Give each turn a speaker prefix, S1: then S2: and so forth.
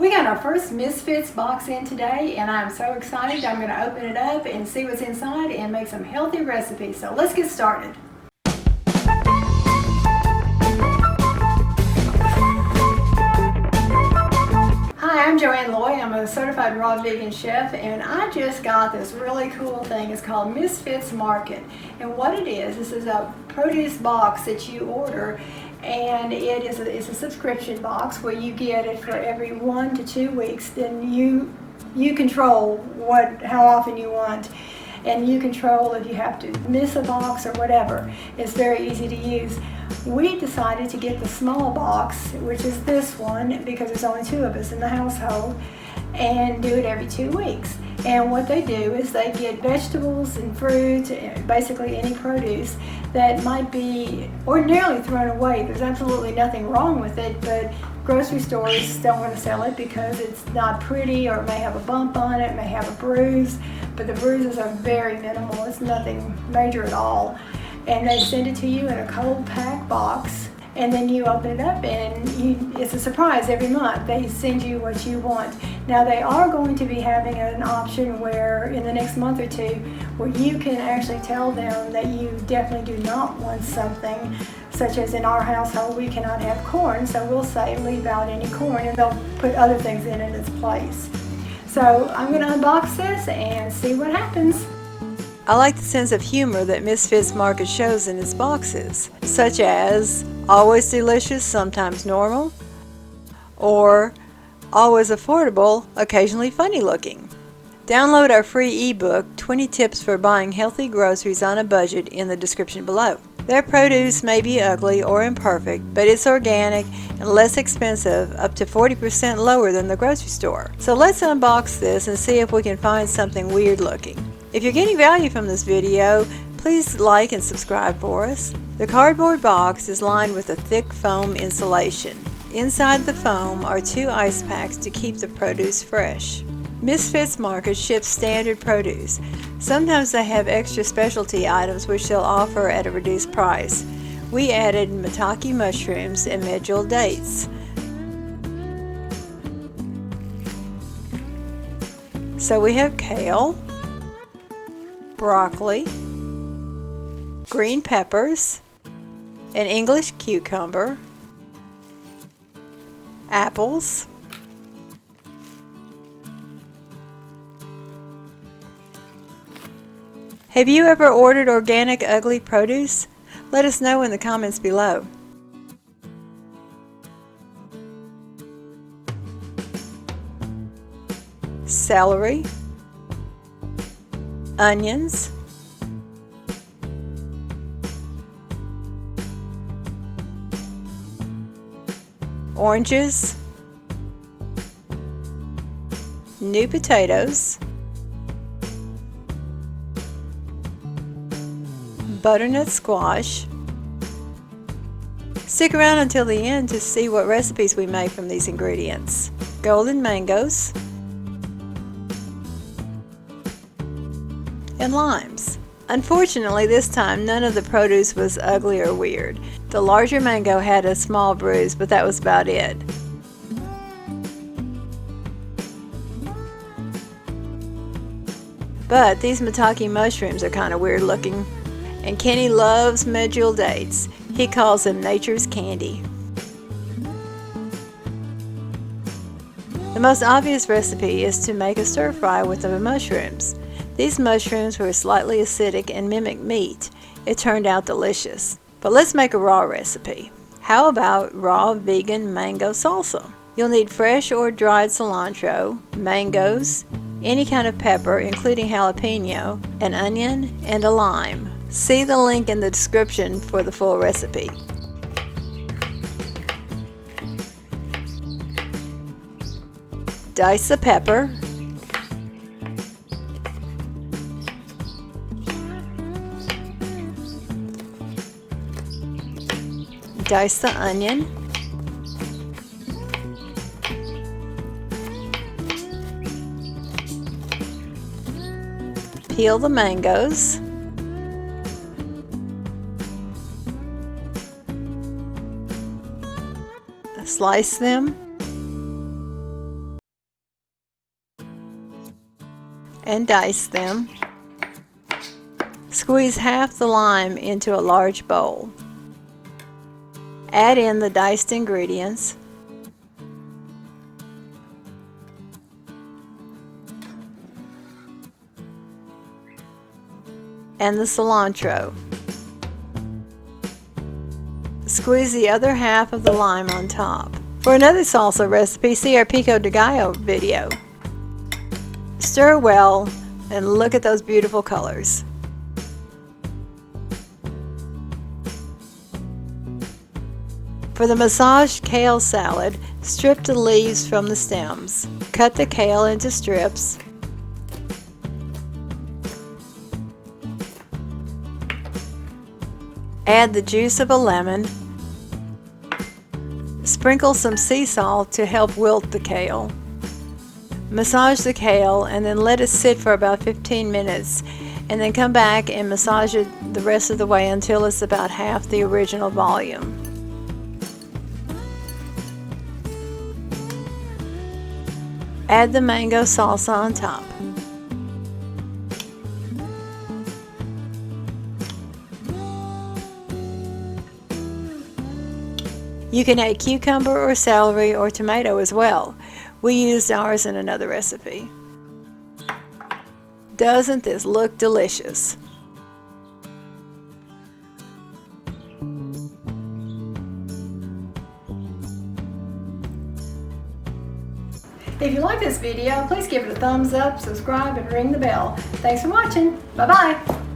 S1: We got our first Misfits box in today, and I'm so excited. I'm going to open it up and see what's inside and make some healthy recipes. So let's get started. Hi, I'm Joann. I'm a certified raw vegan chef, and I just got this really cool thing. It's called Misfits Market, and what it is, this is a produce box that you order, and it's a subscription box where you get it for every 1 to 2 weeks. Then you control how often you want, and you control if you have to miss a box or whatever. It's very easy to use. We decided to get the small box, which is this one, because there's only 2 of us in the household, and do it every 2 weeks. And what they do is they get vegetables and fruit, basically any produce that might be ordinarily thrown away. There's absolutely nothing wrong with it, but grocery stores don't want to sell it because it's not pretty, or it may have a bump on it, may have a bruise, but the bruises are very minimal. It's nothing major at all. And they send it to you in a cold pack box, and then you open it up, and it's a surprise every month. They send you what you want. Now they are going to be having an option where in the next month or 2 where you can actually tell them that you definitely do not want something, such as in our household we cannot have corn, so we'll say leave out any corn, and they'll put other things in its place. So I'm going to unbox this and see what happens.
S2: I like the sense of humor that Misfits Market shows in its boxes, such as always delicious, sometimes normal, or always affordable, occasionally funny looking. Download our free ebook, 20 Tips for Buying Healthy Groceries on a Budget, in the description below. Their produce may be ugly or imperfect, but it's organic and less expensive, up to 40% lower than the grocery store. So let's unbox this and see if we can find something weird looking. If you're getting value from this video, please like and subscribe for us. The cardboard box is lined with a thick foam insulation. Inside the foam are 2 ice packs to keep the produce fresh. Misfits Market ships standard produce. Sometimes they have extra specialty items which they'll offer at a reduced price. We added maitake mushrooms and medjool dates. So we have kale, broccoli, green peppers, an English cucumber, apples, Have you ever ordered organic ugly produce? Let us know in the comments below. Celery, onions, oranges, new potatoes, butternut squash. Stick around until the end to see what recipes we make from these ingredients. Golden mangoes and limes. Unfortunately, this time none of the produce was ugly or weird. The larger mango had a small bruise, but that was about it. But these maitake mushrooms are kind of weird looking. And Kenny loves medjool dates. He calls them nature's candy. The most obvious recipe is to make a stir fry with the mushrooms. These mushrooms were slightly acidic and mimic meat. It turned out delicious. But let's make a raw recipe. How about raw vegan mango salsa? You'll need fresh or dried cilantro, mangoes, any kind of pepper including jalapeno, an onion, and a lime. See the link in the description for the full recipe. Dice the pepper, dice the onion, peel the mangoes, slice them, and dice them. Squeeze half the lime into a large bowl. Add in the diced ingredients. And the cilantro. Squeeze the other half of the lime on top. For another salsa recipe, see our pico de gallo video. Stir well and look at those beautiful colors. For the massaged kale salad, strip the leaves from the stems. Cut the kale into strips. Add the juice of a lemon. Sprinkle some sea salt to help wilt the kale. Massage the kale and then let it sit for about 15 minutes, and then come back and massage it the rest of the way until it's about half the original volume. Add the mango salsa on top. You can add cucumber or celery or tomato as well. We used ours in another recipe. Doesn't this look delicious?
S1: If you like this video, please give it a thumbs up, subscribe, and ring the bell. Thanks for watching. Bye-bye.